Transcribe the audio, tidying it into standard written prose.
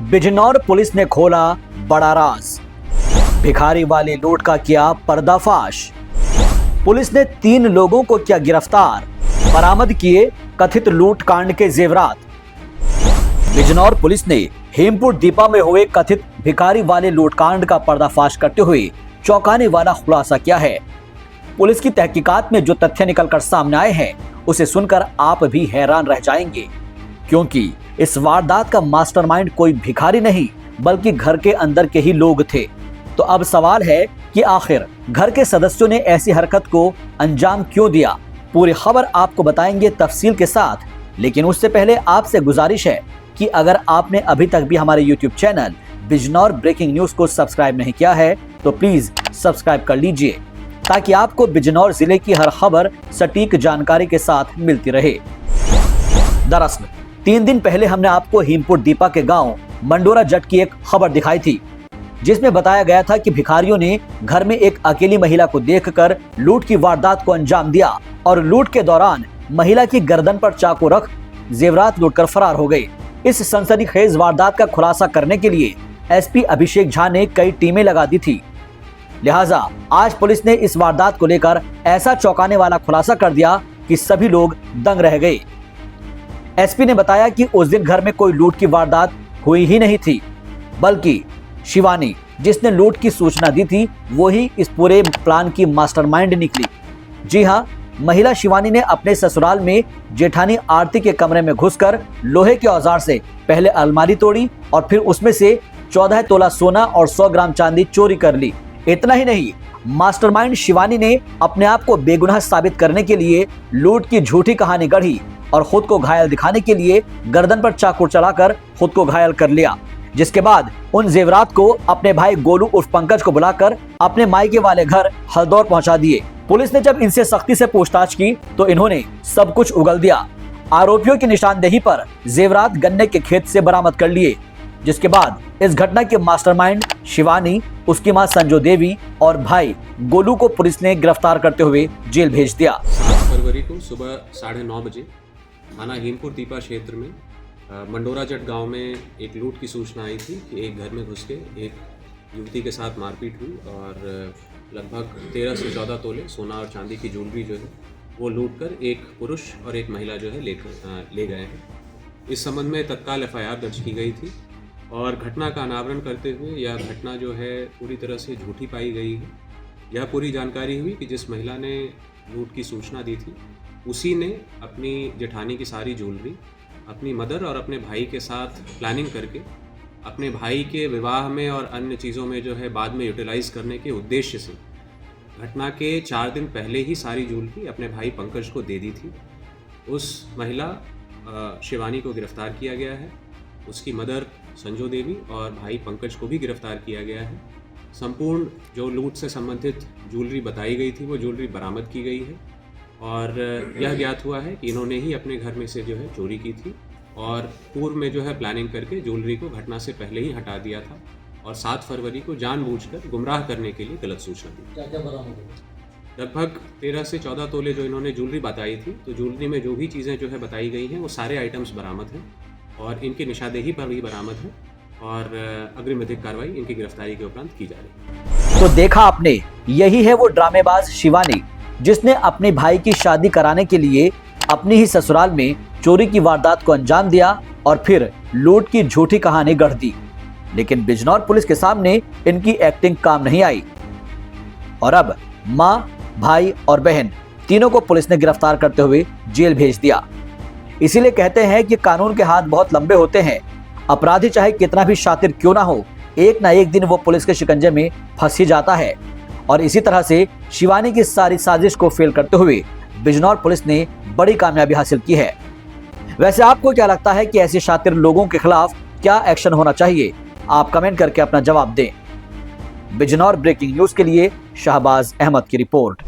Bijnor police ने खोला बड़ा राज, भिखारी वाली लूट का किया पर्दाफाश। पुलिस ने 3 लोगों को किया गिरफ्तार, बरामद किए कथित लूट कांड के जेवरात। बिजनौर पुलिस ने हेमपुर दीपा में हुए कथित भिखारी वाले लूटकांड का पर्दाफाश करते हुए चौंकाने वाला खुलासा किया है। पुलिस की तहकीकात में जो तथ्य निकलकर सामने आए हैं उसे सुनकर आप भी हैरान रह जाएंगे, क्योंकि इस वारदात का मास्टरमाइंड कोई भिखारी नहीं बल्कि घर के अंदर के ही लोग थे। तो अब सवाल है कि आखिर घर के सदस्यों ने ऐसी हरकत को अंजाम क्यों दिया। पूरी खबर आपको बताएंगे तफसील के साथ, लेकिन उससे पहले आपसे गुजारिश है कि अगर आपने अभी तक भी हमारे YouTube channel Bijnor breaking news को सब्सक्राइब नहीं किया है तो प्लीज सब्सक्राइब कर लीजिए, ताकि आपको बिजनौर जिले की हर खबर सटीक जानकारी के साथ मिलती रहे। दरअसल 3 दिन पहले हमने आपको हेमपुर दीपा के गांव मंडोरा जट की एक खबर दिखाई थी, जिसमें बताया गया था कि भिखारियों ने घर में एक अकेली महिला को देखकर लूट की वारदात को अंजाम दिया और लूट के दौरान महिला की गर्दन पर चाकू रख जेवरात लूटकर फरार हो गए। इस सनसनीखेज वारदात का खुलासा करने के लिए एसपी अभिषेक झा ने कई टीमें लगा दी थी। लिहाजा आज पुलिस ने इस वारदात को लेकर ऐसा चौंकाने वाला खुलासा कर दिया कि सभी लोग दंग रह गए। एसपी ने बताया कि उस दिन घर में कोई लूट की वारदात हुई ही नहीं थी, बल्कि शिवानी, जिसने लूट की सूचना दी थी, वही इस पूरे प्लान की मास्टरमाइंड निकली। जी हां, महिला शिवानी ने अपने ससुराल में जेठानी आरती के कमरे में घुसकर लोहे के औजार से पहले अलमारी तोड़ी और फिर उसमें से 14 तोला सोना और 100 ग्राम चांदी चोरी कर ली। इतना ही नहीं, मास्टरमाइंड शिवानी ने अपने आप को बेगुनाह साबित करने के लिए लूट की झूठी कहानी गढ़ी और खुद को घायल दिखाने के लिए गर्दन पर चाकू चलाकर खुद को घायल कर लिया, जिसके बाद उन जेवरात को अपने भाई गोलू उर्फ पंकज को बुलाकर अपने मायके वाले घर हल्दौर पहुंचा दिए। पुलिस ने जब इनसे सख्ती से पूछताछ की तो इन्होंने सब कुछ उगल दिया। आरोपियों की निशानदेही पर जेवरात गन्ने के खेत से बरामद कर लिए, जिसके बाद इस घटना के मास्टरमाइंड शिवानी, उसकी मां संजू देवी और भाई गोलू को पुलिस ने गिरफ्तार करते हुए जेल भेज दिया। 7 फरवरी को सुबह 9:30 बजे थाना हेमपुर दीपा क्षेत्र में मंडोरा जट गांव में एक लूट की सूचना आई थी कि एक घर में घुस के एक युवती के साथ मारपीट हुई और लगभग 13 से 14 तोले सोना और चांदी की ज्वेलरी जो है वो लूट कर एक पुरुष और एक महिला जो है ले गए हैं। इस संबंध में तत्काल FIR दर्ज की गई थी और घटना का अनावरण करते हुए यह घटना जो है पूरी तरह से झूठी पाई गई है। यह पूरी जानकारी हुई कि जिस महिला ने लूट की सूचना दी थी उसी ने अपनी जेठानी की सारी ज्वेलरी अपनी मदर और अपने भाई के साथ प्लानिंग करके अपने भाई के विवाह में और अन्य चीज़ों में जो है बाद में यूटिलाइज़ करने के उद्देश्य से घटना के 4 दिन पहले ही सारी ज्वेलरी अपने भाई पंकज को दे दी थी। उस महिला शिवानी को गिरफ्तार किया गया है, उसकी मदर संजू देवी और भाई पंकज को भी गिरफ्तार किया गया है। संपूर्ण जो लूट से संबंधित ज्वेलरी बताई गई थी वो ज्वेलरी बरामद की गई है और यह ज्ञात हुआ है कि इन्होंने ही अपने घर में से जो है चोरी की थी और पूर्व में जो है प्लानिंग करके ज्वेलरी को घटना से पहले ही हटा दिया था और 7 फरवरी को जानबूझकर गुमराह करने के लिए गलत सूचना दी। क्या बरामद हुआ? लगभग 13 से 14 तोले जो इन्होंने ज्वेलरी बताई थी, तो ज्वेलरी में जो भी चीज़ें जो है बताई गई हैं वो सारे आइटम्स बरामद हैं और इनकी निशानदेही पर भी बरामद है और अग्रिम विधिक कार्रवाई इनकी गिरफ्तारी के उपरांत की जा रही है। तो देखा आपने, यही है वो ड्रामेबाज शिवानी, जिसने अपने भाई की शादी कराने के लिए अपनी ही ससुराल में चोरी की वारदात को अंजाम दिया और फिर लूट की झूठी कहानी गढ़ दी। लेकिन बिजनौर पुलिस के सामने इनकी एक्टिंग काम नहीं आई और अब मां, भाई और बहन तीनों को पुलिस ने गिरफ्तार करते हुए जेल भेज दिया। इसीलिए कहते हैं कि कानून के हाथ बहुत लंबे होते हैं। अपराधी चाहे कितना भी शातिर क्यों ना हो, एक ना एक दिन वो पुलिस के शिकंजे में फंस ही जाता है। और इसी तरह से शिवानी की सारी साजिश को फेल करते हुए बिजनौर पुलिस ने बड़ी कामयाबी हासिल की है। वैसे आपको क्या लगता है कि ऐसे शातिर लोगों के खिलाफ क्या एक्शन होना चाहिए? आप कमेंट करके अपना जवाब दें। बिजनौर ब्रेकिंग न्यूज के लिए शाहबाज अहमद की रिपोर्ट।